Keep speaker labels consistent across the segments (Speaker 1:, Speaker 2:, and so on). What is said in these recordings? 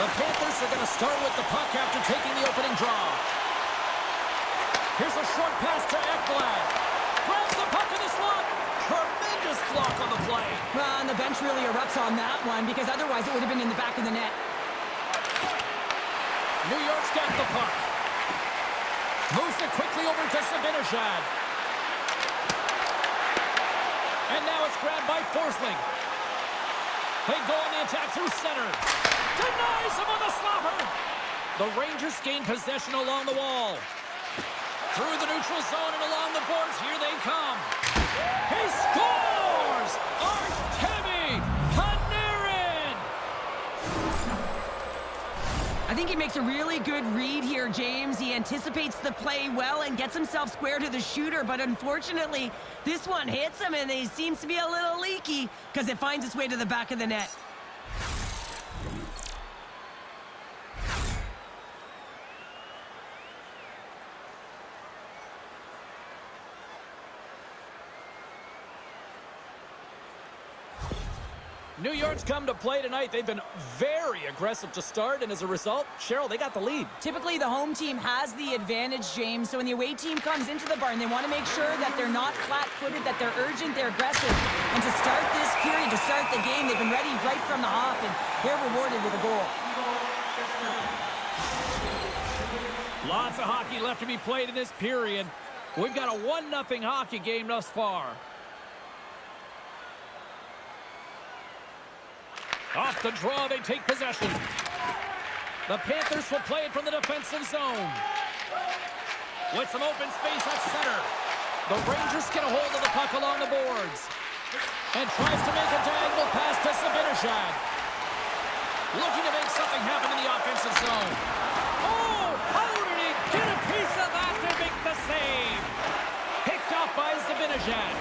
Speaker 1: The Panthers are going to start with the puck after taking the opening draw. Here's a short pass to Ekblad. Grabs the puck in the slot. Tremendous block on the play.
Speaker 2: Well, and the bench really erupts on that one because otherwise it would have been in the back of the net.
Speaker 1: New York's got the puck. Moves it quickly over to Zibanejad. And now it's grabbed by Forsling. They go on the attack through center. Denies him on the slapper. The Rangers gain possession along the wall. Through the neutral zone and along the boards, here they come. He scores! Artemi Panarin!
Speaker 2: I think he makes a really good read here, James. He anticipates the play well and gets himself square to the shooter, but unfortunately, this one hits him and he seems to be a little leaky because it finds its way to the back of the net.
Speaker 1: New York's come to play tonight. They've been very aggressive to start, and as a result, Cheryl, they got the lead.
Speaker 2: Typically, the home team has the advantage, James. So when the away team comes into the barn, they want to make sure that they're not flat-footed, that they're urgent, they're aggressive. And to start this period, to start the game, they've been ready right from the hop, and they're rewarded with a goal.
Speaker 1: Lots of hockey left to be played in this period. We've got a 1-0 hockey game thus far. Off the draw, they take possession. The Panthers will play it from the defensive zone. With some open space at center. The Rangers get a hold of the puck along the boards. And tries to make a diagonal pass to Zibanejad. Looking to make something happen in the offensive zone. Oh, how did he get a piece of that to make the save? Picked off by Zibanejad.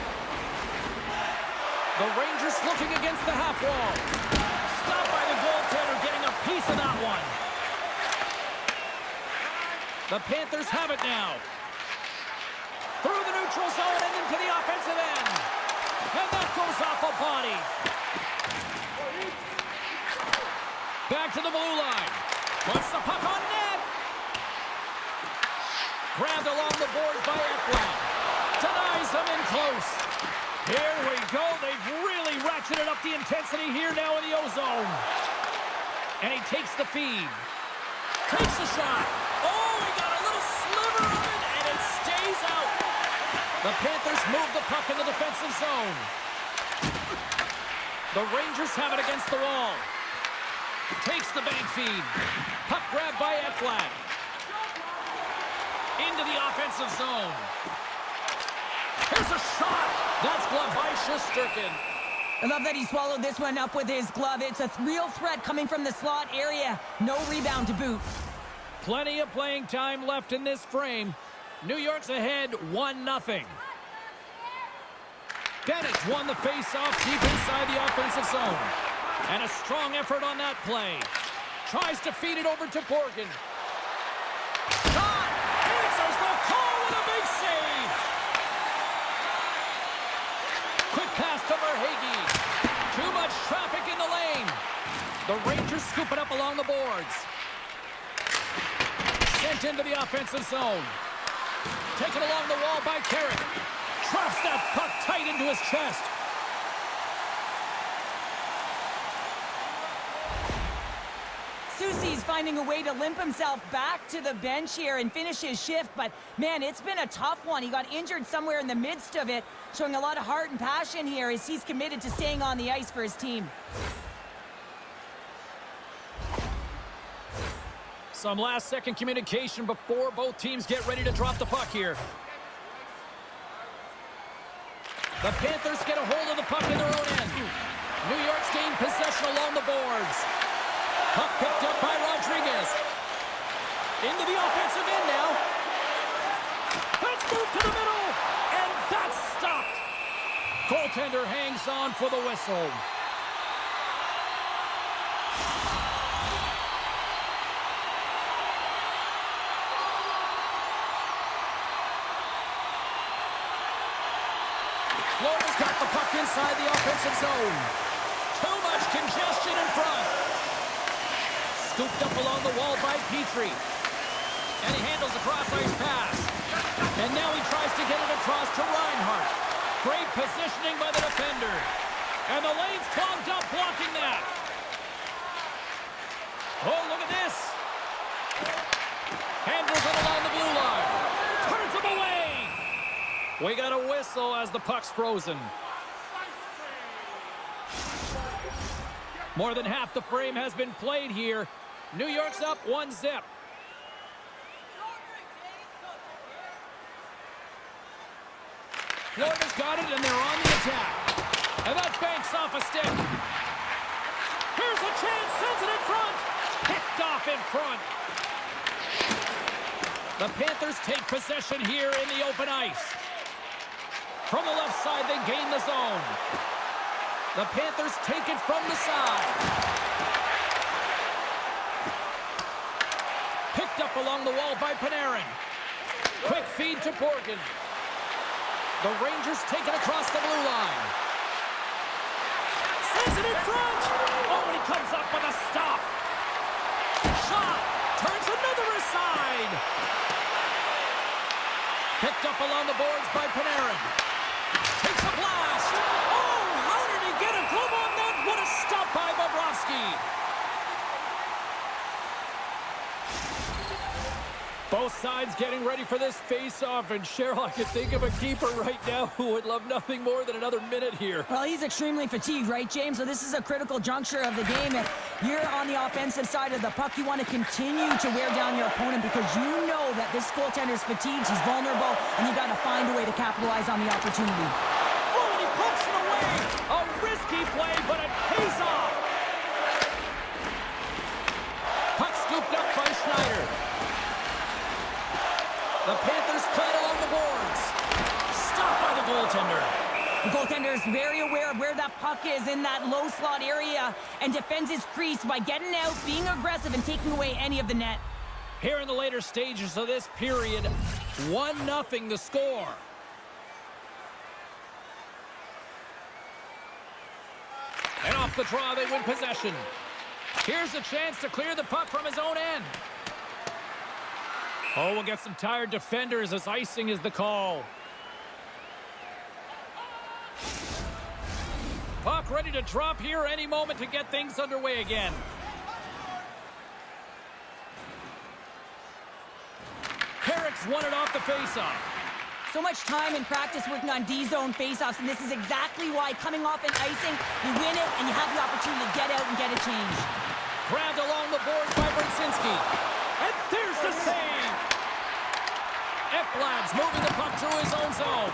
Speaker 1: The Rangers looking against the half wall. Stopped by the goaltender, getting a piece of that one. The Panthers have it now. Through the neutral zone and into the offensive end. And that goes off a body. Back to the blue line. Puts the puck on net. Grabbed along the boards by Ekblad. Denies him in close. Here we go. They've really ratcheted up the intensity here now in the O-zone. And he takes the feed. Takes the shot. Oh, he got a little sliver of it, and it stays out. The Panthers move the puck in the defensive zone. The Rangers have it against the wall. Takes the bank feed. Puck grabbed by Ekblad. Into the offensive zone. Here's a shot. That's gloved by Shesterkin.
Speaker 2: I love that he swallowed this one up with his glove. It's a real threat coming from the slot area. No rebound to boot.
Speaker 1: Plenty of playing time left in this frame. New York's ahead 1-0. Bennett's won the face-off deep inside the offensive zone. And a strong effort on that play. Tries to feed it over to Borgen. Shot! Answers the call with a big save! Quick pass to Verhaeghe. Too much traffic in the lane. The Rangers scoop it up along the boards. Sent into the offensive zone. Taken along the wall by Carrick. Traps that puck tight into his chest.
Speaker 2: Soucy's finding a way to limp himself back to the bench here and finish his shift, but man, it's been a tough one. He got injured somewhere in the midst of it, showing a lot of heart and passion here as he's committed to staying on the ice for his team.
Speaker 1: Some last-second communication before both teams get ready to drop the puck here. The Panthers get a hold of the puck in their own end. New York's gained possession along the boards. Puck picked up by Rodriguez. Into the offensive end now. Let's move to the middle. And that's stopped. Goaltender hangs on for the whistle. Florida's got the puck inside the offensive zone. Too much congestion in front. Scooped up along the wall by Petrie. And he handles a cross-ice pass. And now he tries to get it across to Reinhart. Great positioning by the defender. And the lane's clogged up blocking that. Oh, look at this. Handles it along the blue line. Turns him away. We got a whistle as the puck's frozen. More than half the frame has been played here. New York's up 1-0. Florida's got it, and they're on the attack. And that banks off a stick. Here's a chance, sends it in front. Picked off in front. The Panthers take possession here in the open ice. From the left side, they gain the zone. The Panthers take it from the side. Picked up along the wall by Panarin. Quick feed to Borgen. The Rangers take it across the blue line. Sends it in front. Oh, and he comes up with a stop. Shot. Turns another aside. Picked up along the boards by Panarin. Takes a blast. Oh, how did he get a glove on that? What a stop by Bobrovsky. Both sides getting ready for this face-off, and Cheryl, I can think of a keeper right now who would love nothing more than another minute here.
Speaker 2: Well, he's extremely fatigued, right, James? So this is a critical juncture of the game. If you're on the offensive side of the puck, you want to continue to wear down your opponent because you know that this goaltender's fatigued, he's vulnerable, and you got to find a way to capitalize on the opportunity.
Speaker 1: Oh, and he pumps it away! A risky play, but it pays off! Puck scooped up by Schneider. The Panthers play it along the boards. Stopped by the goaltender.
Speaker 2: The goaltender is very aware of where that puck is in that low slot area and defends his crease by getting out, being aggressive, and taking away any of the net.
Speaker 1: Here in the later stages of this period, 1-0 the score. And off the draw, they win possession. Here's a chance to clear the puck from his own end. Oh, we'll get some tired defenders as icing is the call. Puck ready to drop here any moment to get things underway again. Carrick's won it off the faceoff.
Speaker 2: So much time in practice working on D-zone faceoffs, and this is exactly why coming off an icing, you win it, and you have the opportunity to get out and get a change.
Speaker 1: Grabbed along the boards by Brzezinski. And there's the save! Ekblad's moving the puck through his own zone.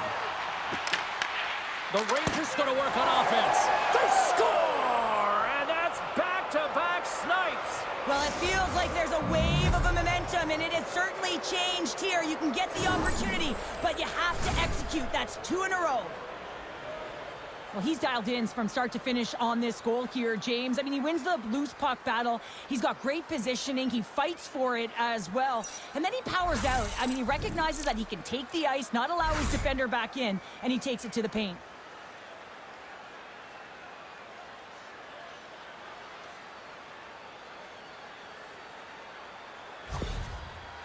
Speaker 1: The Rangers going to work on offense. They score! And that's back-to-back snipes.
Speaker 2: Well, it feels like there's a wave of a momentum, and it has certainly changed here. You can get the opportunity, but you have to execute. That's 2 in a row. Well, he's dialed in from start to finish on this goal here, James. I mean, he wins the loose puck battle. He's got great positioning. He fights for it as well. And then he powers out. I mean, he recognizes that he can take the ice, not allow his defender back in, and he takes it to the paint.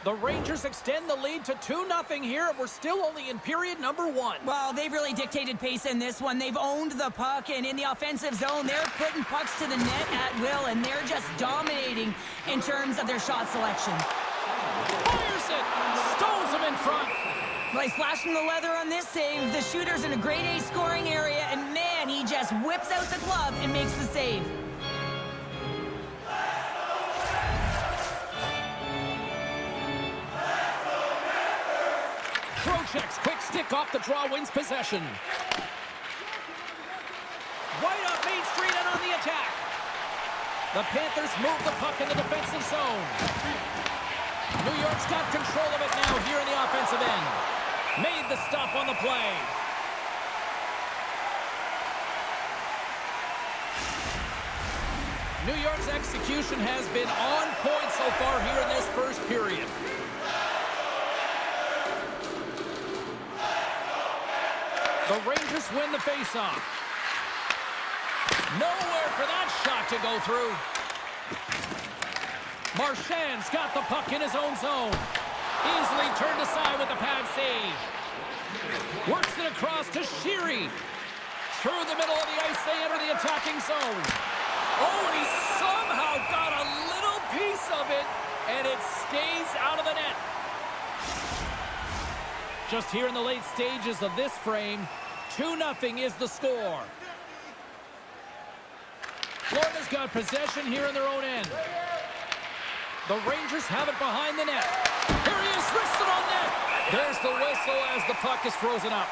Speaker 1: The Rangers extend the lead to 2-0 here. We're still only in period number 1.
Speaker 2: Well, they've really dictated pace in this one. They've owned the puck, and in the offensive zone, they're putting pucks to the net at will, and they're just dominating in terms of their shot selection.
Speaker 1: Fires it! Stones him in front!
Speaker 2: Well, he's flashing the leather on this save. The shooter's in a grade A scoring area, and man, he just whips out the glove and makes the save.
Speaker 1: Trocheck's quick stick off the draw wins possession. Right up Main Street and on the attack. The Panthers move the puck in the defensive zone. New York's got control of it now here in the offensive end. Made the stop on the play. New York's execution has been on point so far here in this first period. The Rangers win the faceoff. Nowhere for that shot to go through. Marchand's got the puck in his own zone. Easily turned aside with the pad save. Works it across to Sheary. Through the middle of the ice, they enter the attacking zone. Oh, and he somehow got a little piece of it, and it stays out of the net. Just here in the late stages of this frame, 2-0 is the score. Florida's got possession here in their own end. The Rangers have it behind the net. Here he is, wristed on net. There's the whistle as the puck is frozen up.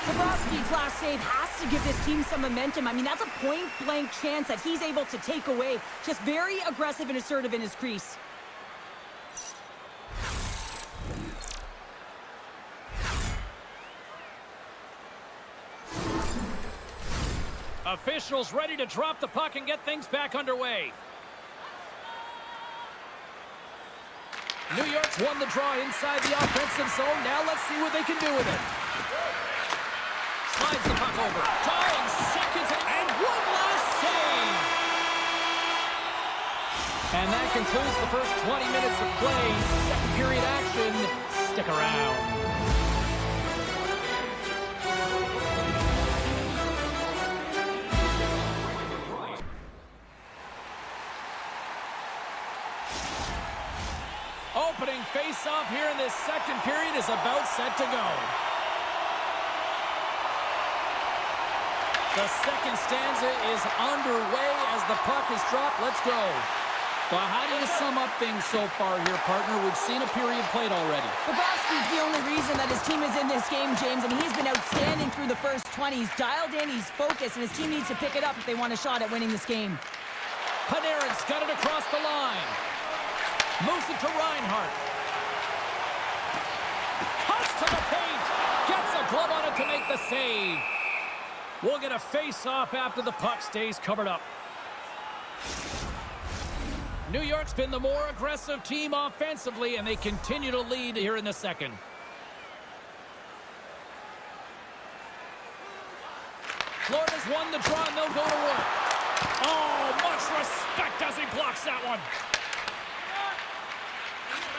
Speaker 2: Bobrovsky's last save has to give this team some momentum. I mean, that's a point-blank chance that he's able to take away. Just very aggressive and assertive in his crease.
Speaker 1: Officials ready to drop the puck and get things back underway. New York's won the draw inside the offensive zone. Now let's see what they can do with it. Slides the puck over. Tying seconds and one last save. And that concludes the first 20 minutes of play. Second period action. Stick around. Opening face-off here in this second period is about set to go. The second stanza is underway as the puck is dropped. Let's go. Well, how do you sum up things so far here, partner? We've seen a period played already.
Speaker 2: Bobrovsky's the only reason that his team is in this game, James. I mean, he's been outstanding through the first 20. He's dialed in, he's focused, and his team needs to pick it up if they want a shot at winning this game.
Speaker 1: Panarin's got it across the line. Moves it to Reinhart. Cuts to the paint. Gets a glove on it to make the save. We'll get a face-off after the puck stays covered up. New York's been the more aggressive team offensively, and they continue to lead here in the second. Florida's won the draw, and they'll go to work. Oh, much respect as he blocks that one.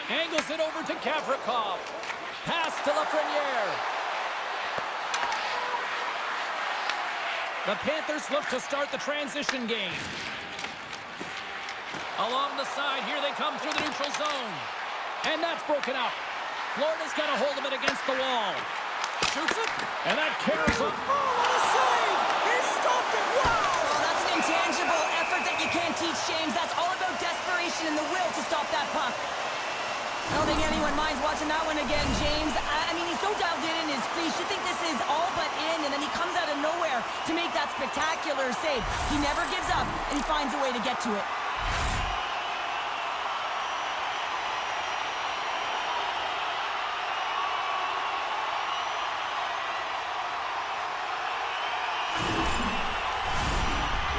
Speaker 1: Angles it over to Gavrikov. Pass to Lafreniere. The Panthers look to start the transition game. Along the side, here they come through the neutral zone. And that's broken up. Florida's got a hold of it against the wall. Shoots it, and that carries him.
Speaker 2: Oh, what a save! He stopped it! Wow! Oh, that's an intangible effort that you can't teach, James. That's all about desperation and the will to stop that puck. I don't think anyone minds watching that one again, James. I mean, he's so dialed in his crease. You think this is all but in, and then he comes out of nowhere to make that spectacular save. He never gives up, and he finds a way to get to it.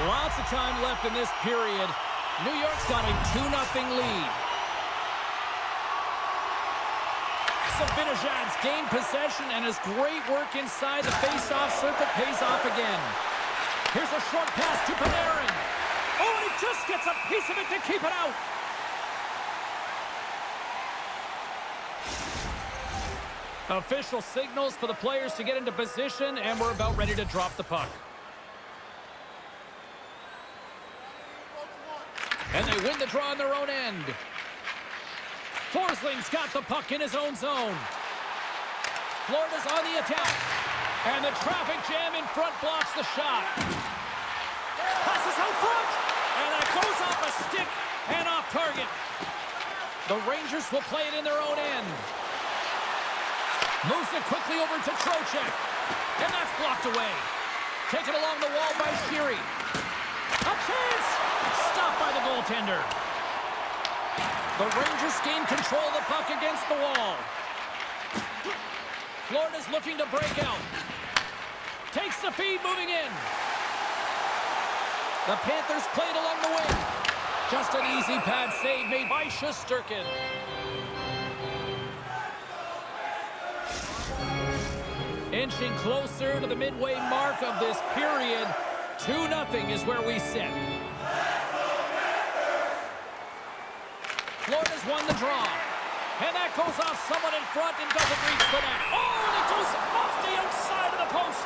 Speaker 1: Lots of time left in this period. New York's got a 2-0 lead. Zibanejad's gained possession, and his great work inside the face-off circle pays off again. Here's a short pass to Panarin. Oh, and he just gets a piece of it to keep it out. Official signals for the players to get into position, and we're about ready to drop the puck. And they win the draw on their own end. Forsling's got the puck in his own zone. Florida's on the attack. And the traffic jam in front blocks the shot. Passes out front. And that goes off a stick and off target. The Rangers will play it in their own end. Moves it quickly over to Trocheck. And that's blocked away. Taken along the wall by Sheary. A chance! Stopped by the goaltender. The Rangers gain control of the puck against the wall. Florida's looking to break out. Takes the feed, moving in. The Panthers played along the wing. Just an easy pad save made by Shesterkin. Inching closer to the midway mark of this period. 2-0 is where we sit. Florida's won the draw. And that goes off someone in front and doesn't reach the net. Oh, and it goes off the outside of the post.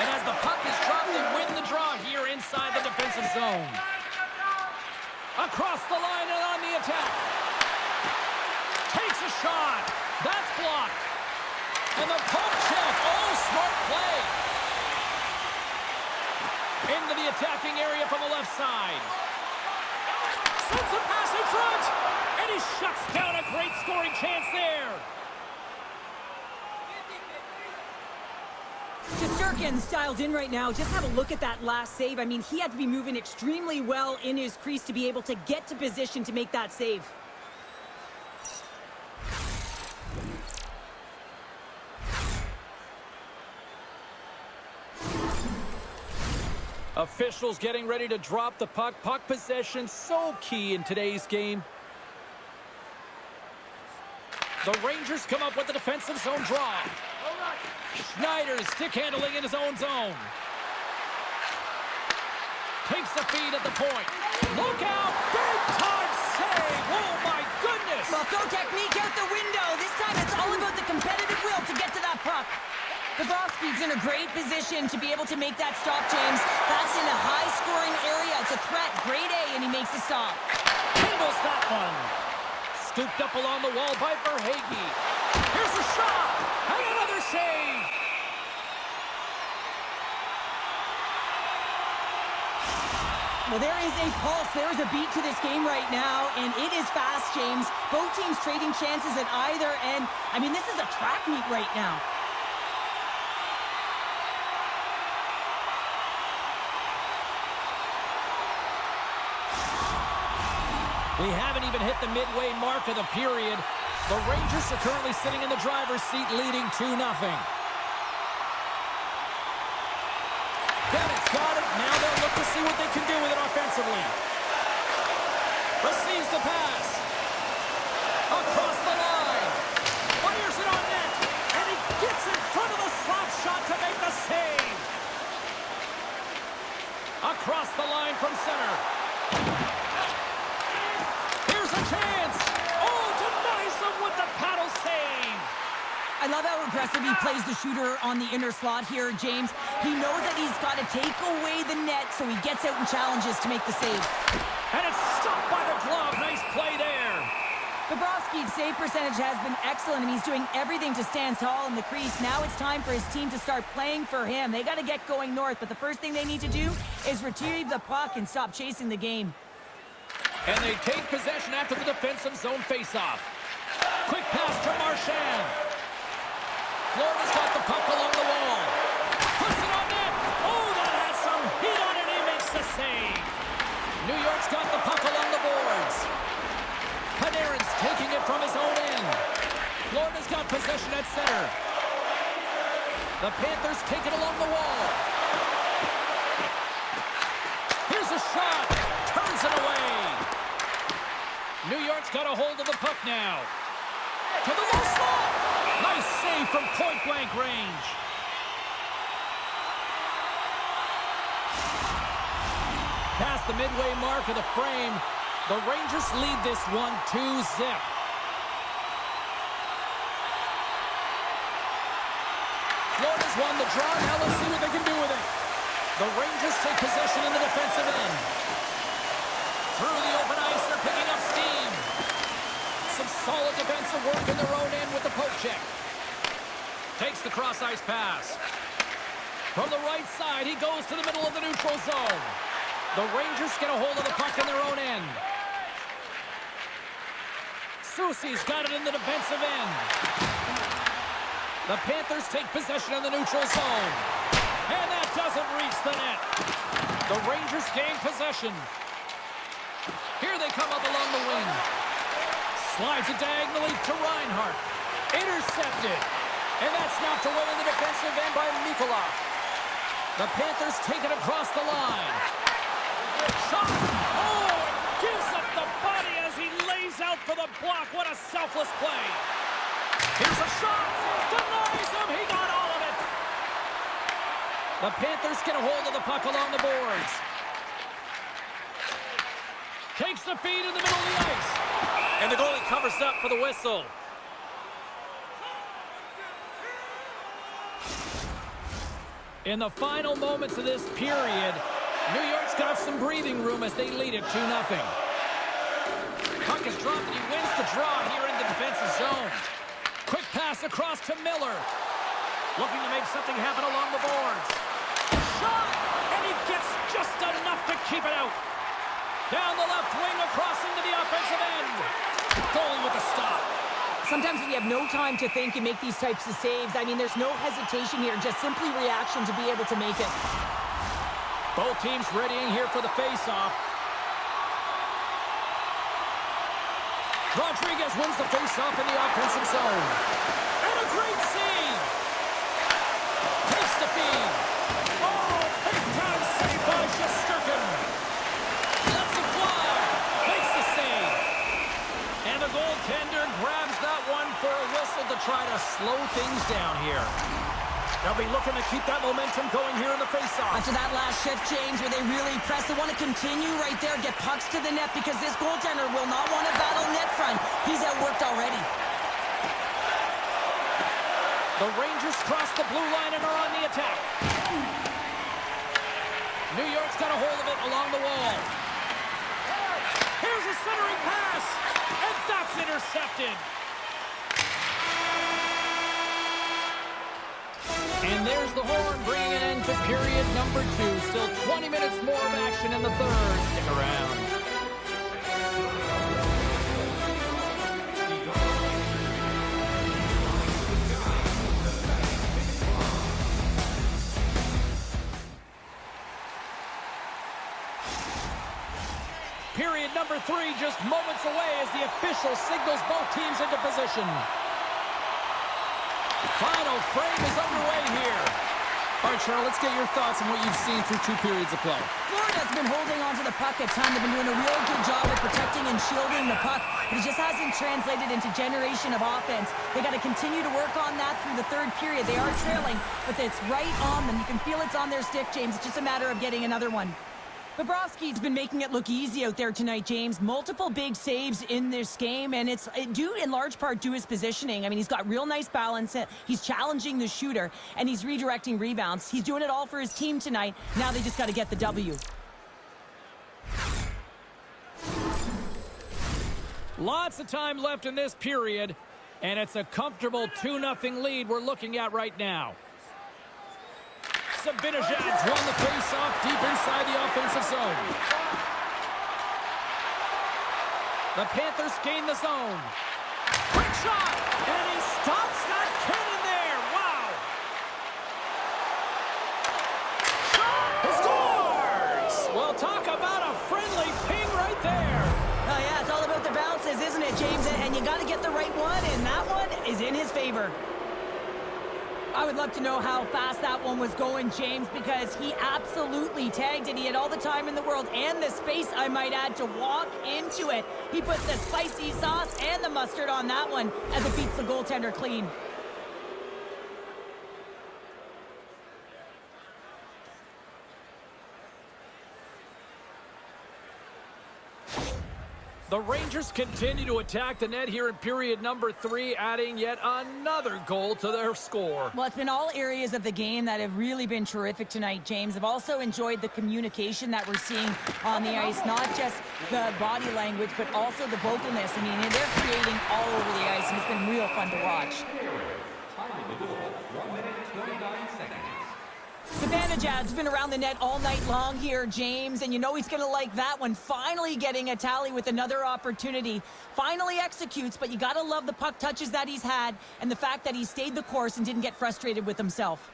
Speaker 1: And as the puck is dropped, they win the draw here inside the defensive zone. Across the line and on the attack. Takes a shot. That's blocked. And the poke check. Oh, smart play. Into the attacking area from the left side. Sends a pass in front. And he shuts down a great scoring chance there.
Speaker 2: Shesterkin's dialed in right now. Just have a look at that last save. I mean, he had to be moving extremely well in his crease to be able to get to position to make that save.
Speaker 1: Officials getting ready to drop the puck. Puck possession so key in today's game. The Rangers come up with the defensive zone draw. Schneider's stick handling in his own zone. Takes the feed at the point. Look out! Big time save! Oh my goodness!
Speaker 2: Well, throw technique out the window. This time it's all about the competitive will to get to that puck. Bobrovsky's in a great position to be able to make that stop, James. That's in a high-scoring area. It's a threat. Grade A, and he makes the stop.
Speaker 1: Handles that one. Scooped up along the wall by Verhaeghe. Here's a shot! And another save!
Speaker 2: Well, there is a pulse. There is a beat to this game right now, and it is fast, James. Both teams trading chances at either end. I mean, this is a track meet right now.
Speaker 1: We haven't even hit the midway mark of the period. The Rangers are currently sitting in the driver's seat, leading 2-0. Bennett's got it. Now they'll look to see what they can do with it offensively. Receives the pass. Across the line. Fires it on net. And he gets in front of the slap shot to make the save. Across the line from center. Here's a chance. Oh, denies them with the paddle save.
Speaker 2: I love how aggressive he plays the shooter on the inner slot here, James. He knows that he's got to take away the net, so he gets out and challenges to make the save.
Speaker 1: And it's stopped by the glove. Nice play there.
Speaker 2: Bobrovsky's save percentage has been excellent, and he's doing everything to stand tall in the crease. Now it's time for his team to start playing for him. They got to get going north, but the first thing they need to do is retrieve the puck and stop chasing the game.
Speaker 1: And they take possession after the defensive zone faceoff. Quick pass to Marchand. Florida's got the puck along the wall. Puts it on net. Oh, that has some heat on it. He makes the save. New York's got the puck along the boards. Panarin's taking it from his own end. Florida's got possession at center. The Panthers take it along the wall. Here's a shot. Turns it away. New York's got a hold of the puck now. To the low slot. Nice save from point-blank range. Past the midway mark of the frame, the Rangers lead this one 2-0. Florida's won the draw. Now let's see what they can do with it. The Rangers take possession in the defensive end. Through the open ice, they're picking up steam. Some solid defensive work in their own end with the poke check. Takes the cross-ice pass. From the right side, he goes to the middle of the neutral zone. The Rangers get a hold of the puck in their own end. Soucy's got it in the defensive end. The Panthers take possession in the neutral zone. And that doesn't reach the net. The Rangers gain possession. Here they come up along the wing. Slides it diagonally to Reinhart. Intercepted. And that's knocked away in the defensive end by Mikula. The Panthers take it across the line. Shot. Oh, it gives up the body as he lays out for the block. What a selfless play. Here's a shot. Denies him. He got all of it. The Panthers get a hold of the puck along the boards. Takes the feed in the middle of the ice. And the goalie covers up for the whistle. In the final moments of this period, New York's got some breathing room as they lead it 2-0. Puck is dropped and he wins the draw here in the defensive zone. Quick pass across to Miller. Looking to make something happen along the boards. Shot! And he gets just enough to keep it out. Down the left wing, across into the offensive end. Goalie with a stop.
Speaker 2: Sometimes when you have no time to think and make these types of saves, I mean, there's no hesitation here, just simply reaction to be able to make it.
Speaker 1: Both teams readying here for the face-off. Rodriguez wins the face-off in the offensive zone. And a great save. Takes the feed. Oh, big-time save by Shesterkin. Lets it fly. Makes the save. And the goaltender grabs that one for a whistle to try to slow things down here. They'll be looking to keep that momentum going here in the faceoff.
Speaker 2: After that last shift, James, where they really press, they want to continue right there, get pucks to the net, because this goaltender will not want to battle net front. He's outworked already.
Speaker 1: The Rangers cross the blue line and are on the attack. New York's got a hold of it along the wall. Here's a centering pass, and that's intercepted. And there's the horn, bringing an end to period number 2. Still 20 minutes more of action in the third. Stick around. Period number 3 just moments away as the official signals both teams into position. Final frame is underway here. All right, Cheryl, let's get your thoughts on what you've seen through 2 periods of play.
Speaker 2: Florida's been holding on to the puck at times. They've been doing a real good job of protecting and shielding the puck, but it just hasn't translated into generation of offense. They got to continue to work on that through the third period. They are trailing, but it's right on them. You can feel it's on their stick, James. It's just a matter of getting another one. Bobrovsky's been making it look easy out there tonight, James. Multiple big saves in this game, and it's due in large part to his positioning. I mean, he's got real nice balance. He's challenging the shooter, and he's redirecting rebounds. He's doing it all for his team tonight. Now they just got to get the W.
Speaker 1: Lots of time left in this period, and it's a comfortable 2-0 lead we're looking at right now. Zibanejad's won the face-off deep inside the offensive zone. The Panthers gain the zone. Quick shot! And he stops that cannon there! Wow! Shot! Scores! Well, talk about a friendly ping right there.
Speaker 2: Oh, yeah, it's all about the bounces, isn't it, James? And you got to get the right one, and that one is in his favor. I would love to know how fast that one was going, James, because he absolutely tagged it. He had all the time in the world and the space, I might add, to walk into it. He put the spicy sauce and the mustard on that one as it beats the goaltender clean.
Speaker 1: The Rangers continue to attack the net here in period number 3, adding yet another goal to their score.
Speaker 2: Well, it's been all areas of the game that have really been terrific tonight, James. I've also enjoyed the communication that we're seeing on the ice, not just the body language, but also the vocalness. I mean, they're creating all over the ice, and it's been real fun to watch. Zibanejad's been around the net all night long here, James, and you know he's going to like that one. Finally getting a tally with another opportunity. Finally executes, but you got to love the puck touches that he's had and the fact that he stayed the course and didn't get frustrated with himself.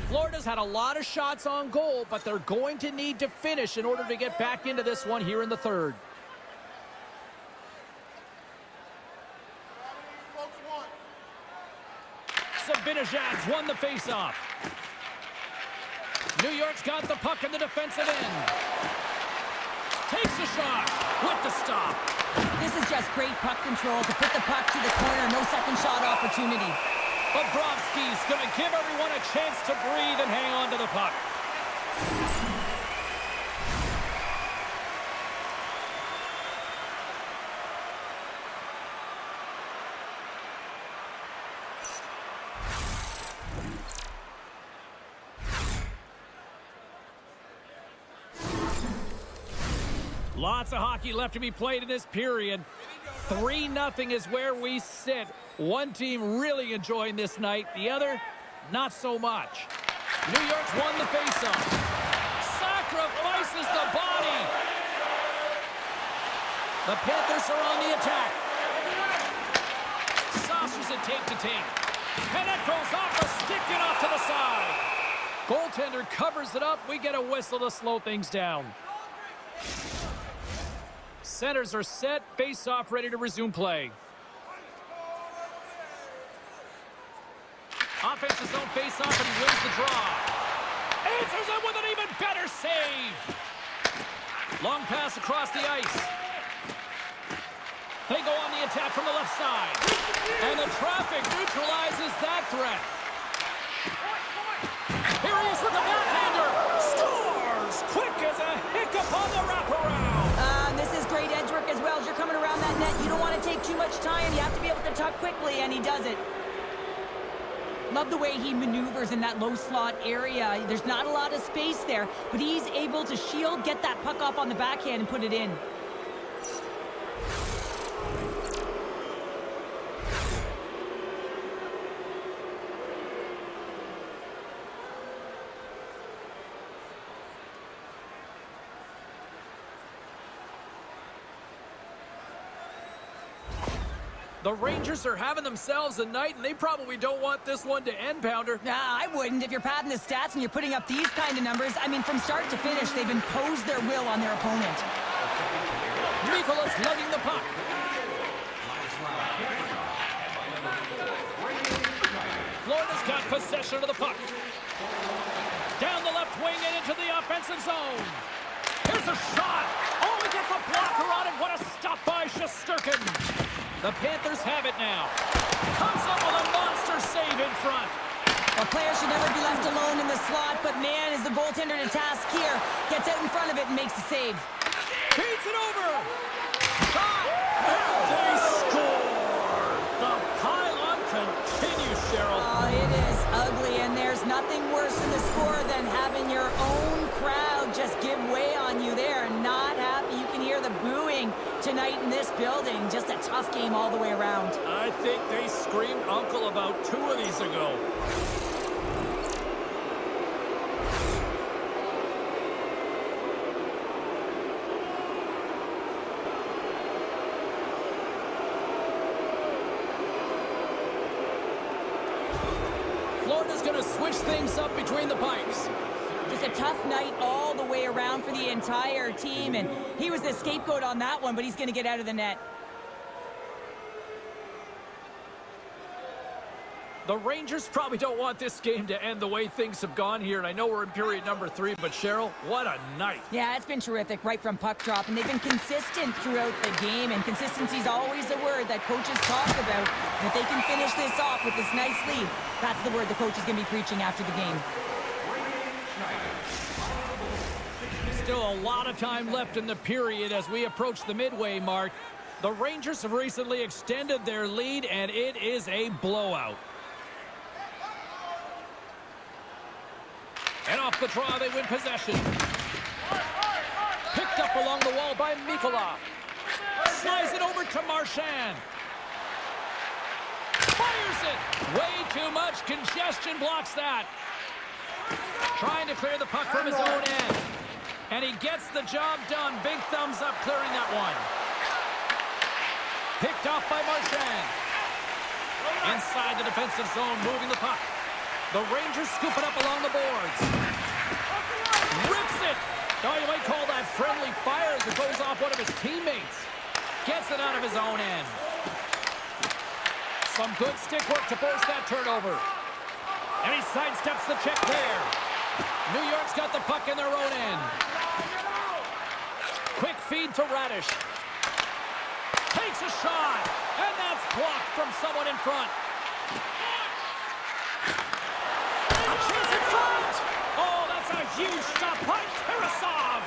Speaker 1: Florida's had a lot of shots on goal, but they're going to need to finish in order to get back into this one here in the third. Zibanejad's won the faceoff. New York's got the puck in the defensive end. Takes a shot with the stop.
Speaker 2: This is just great puck control to put the puck to the corner. No second shot opportunity.
Speaker 1: Bobrovsky's going to give everyone a chance to breathe and hang on to the puck. Lots of hockey left to be played in this period. 3-0 is where we sit. One team really enjoying this night. The other, not so much. New York's won the faceoff. Sacrifices the body. The Panthers are on the attack. Saucers it tape to tape. And it goes off the stick and off to the side. Goaltender covers it up. We get a whistle to slow things down. Centers are set. Face-off ready to resume play. Offensive zone face-off, and he wins the draw. Answers it with an even better save. Long pass across the ice. They go on the attack from the left side. And the traffic neutralizes that threat. Here he is with the backhander. Scores! Quick as a hiccup on the wraparound.
Speaker 2: This is great edge work as well. As you're coming around that net, you don't want to take too much time. You have to be able to tuck quickly, and he does it. Love the way he maneuvers in that low slot area. There's not a lot of space there, but he's able to shield, get that puck off on the backhand, and put it in.
Speaker 1: The Rangers are having themselves a night, and they probably don't want this one to end, Pounder.
Speaker 2: Nah, I wouldn't. If you're padding the stats and you're putting up these kind of numbers, I mean, from start to finish, they've imposed their will on their opponent.
Speaker 1: Mikola's lugging the puck. Florida's got possession of the puck. Down the left wing and into the offensive zone. Here's a shot. Oh, he gets a blocker on it. What a stop by Shesterkin. The Panthers have it now. Comes up with a monster save in front.
Speaker 2: A player should never be left alone in the slot, but man, is the goaltender to task here. Gets out in front of it and makes the save.
Speaker 1: Feeds it over. Shot. And they score. The pile-on continues, Cheryl.
Speaker 2: Oh, it is ugly, and there's nothing worse in the score than having your own crowd just give way on you. They are not happy. You can hear the booing tonight in this building. Just a tough game all the way around.
Speaker 1: I think they screamed uncle about 2 of these ago. Florida's going to switch things up between the pipes.
Speaker 2: Just a tough night all the way around for the entire team, and he was the scapegoat on that one, but he's going to get out of the net.
Speaker 1: The Rangers probably don't want this game to end the way things have gone here, and I know we're in period number 3, but Cheryl, what a night.
Speaker 2: Yeah, it's been terrific right from puck drop, and they've been consistent throughout the game, and consistency is always a word that coaches talk about. And if they can finish this off with this nice lead, that's the word the coach is going to be preaching after the game.
Speaker 1: Still a lot of time left in the period as we approach the midway mark. The Rangers have recently extended their lead, and it is a blowout. And off the draw, they win possession. Picked up along the wall by Mikola. Slides it over to Marchand. Fires it. Way too much congestion blocks that. Trying to clear the puck from his own end. And he gets the job done. Big thumbs up clearing that one. Picked off by Marchand. Inside the defensive zone, moving the puck. The Rangers scoop it up along the boards. Rips it. Oh, you might call that friendly fire as it goes off one of his teammates. Gets it out of his own end. Some good stick work to force that turnover. And he sidesteps the check there. New York's got the puck in their own end. Quick feed to Radish. Takes a shot, and that's blocked from someone in front. A chance in front! Oh, that's a huge shot by Tarasov!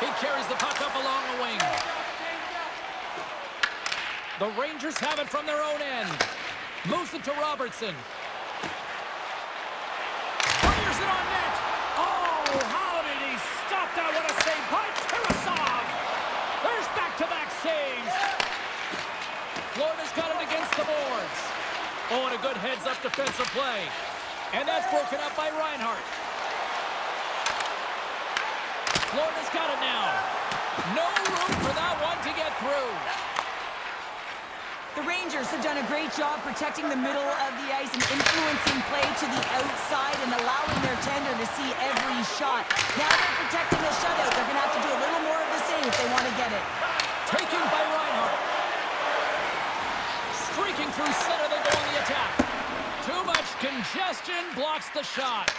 Speaker 1: He carries the puck up along the wing. The Rangers have it from their own end. Moves it to Robertson. Fires it on net. Oh, how did he stop that? What a save by Tarasov. There's back-to-back saves. Florida's got it against the boards. Oh, and a good heads-up defensive play. And that's broken up by Reinhart. Florida's got it now. No room for that one to get through.
Speaker 2: The Rangers have done a great job protecting the middle of the ice and influencing play to the outside and allowing their tender to see every shot. Now they're protecting the shutout. They're going to have to do a little more of the same if they want to get it.
Speaker 1: Taken by Reinhart. Streaking through center, they go on the attack. Too much congestion blocks the shot.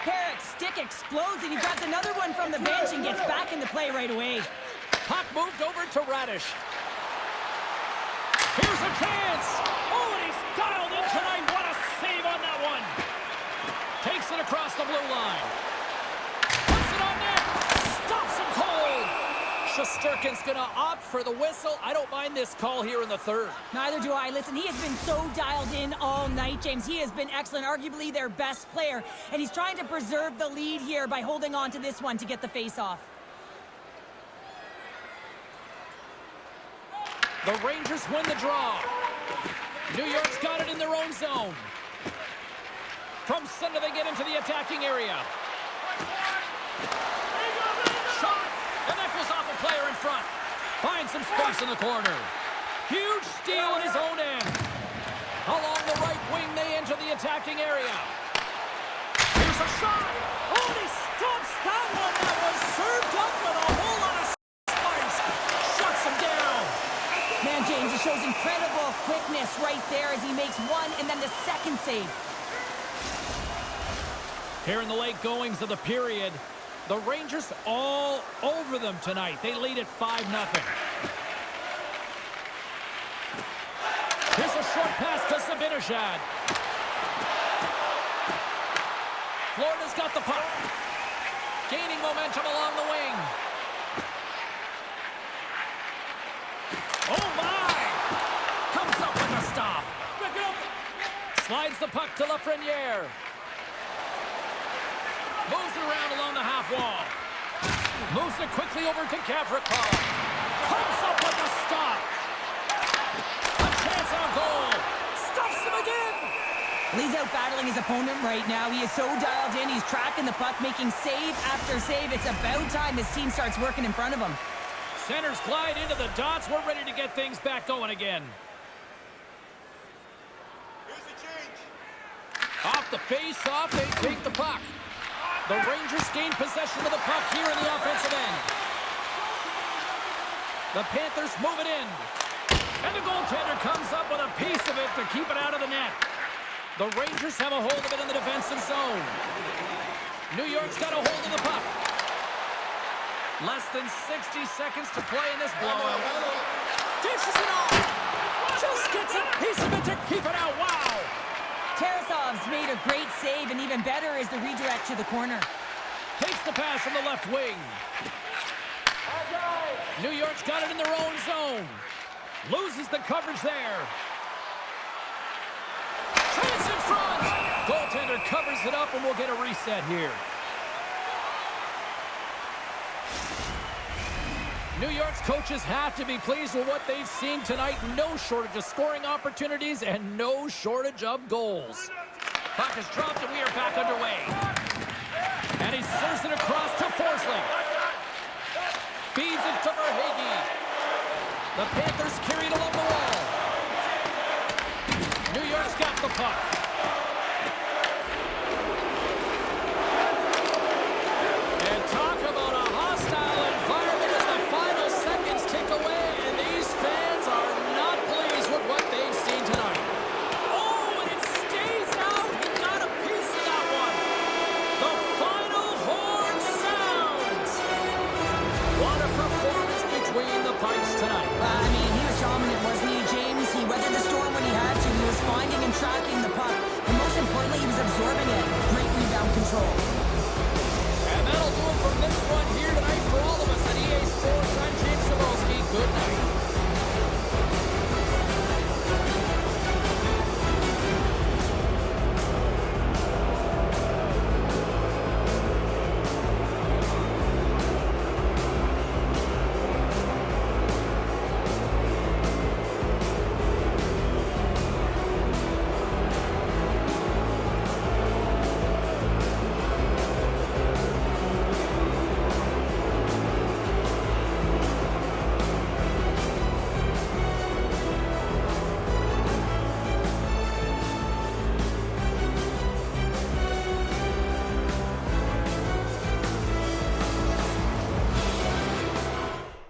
Speaker 2: Parrick's stick explodes, and he grabs another one from the bench and gets back into play right away.
Speaker 1: Puck moved over to Radish. Here's a chance. Oh, and he's dialed in tonight. What a save on that one. Takes it across the blue line. Puts it on net. Stops him cold. Shesterkin's going to opt for the whistle. I don't mind this call here in the third.
Speaker 2: Neither do I. Listen, he has been so dialed in all night, James. He has been excellent, arguably their best player. And he's trying to preserve the lead here by holding on to this one to get the face-off.
Speaker 1: The Rangers win the draw. New York's got it in their own zone. From center, they get into the attacking area. Shot, and that goes off a player in front. Finds some space in the corner. Huge steal in his own end. Along the right wing, they enter the attacking area. Here's a shot. Oh, and he stops that one. That was served up with a whole lot of spice. Shuts him down.
Speaker 2: Man, James, it shows incredible quickness right there as he makes one and then the second save.
Speaker 1: Here in the late goings of the period, the Rangers all over them tonight. They lead at 5-0. Here's a short pass to Zibanejad. Florida's got the puck. Gaining momentum along the wing. Oh, my! Comes up with a stop. Slides the puck to Lafreniere. Moves it around along the half wall. Moves it quickly over to Gavrikov. Comes up with a stop. A chance on goal. Stuffs him again.
Speaker 2: He's out battling his opponent right now. He is so dialed in. He's tracking the puck, making save after save. It's about time his team starts working in front of him.
Speaker 1: Centers glide into the dots. We're ready to get things back going again.
Speaker 3: Here's the change.
Speaker 1: Off the face-off, they take the puck. The Rangers gain possession of the puck here in the offensive end. The Panthers move it in. And the goaltender comes up with a piece of it to keep it out of the net. The Rangers have a hold of it in the defensive zone. New York's got a hold of the puck. Less than 60 seconds to play in this blowout. Dishes it off. Just gets a piece of it to keep it out. Wow.
Speaker 2: Tarasov's made a great save, and even better is the redirect to the corner.
Speaker 1: Takes the pass from the left wing. New York's got it in their own zone. Loses the coverage there. Chance in front. Goaltender covers it up, and we'll get a reset here. New York's coaches have to be pleased with what they've seen tonight. No shortage of scoring opportunities and no shortage of goals. Puck is dropped and we are back underway. And he serves it across to Forsling. Feeds it to Verhaeghe. The Panthers carry it along the wall. New York's got the puck.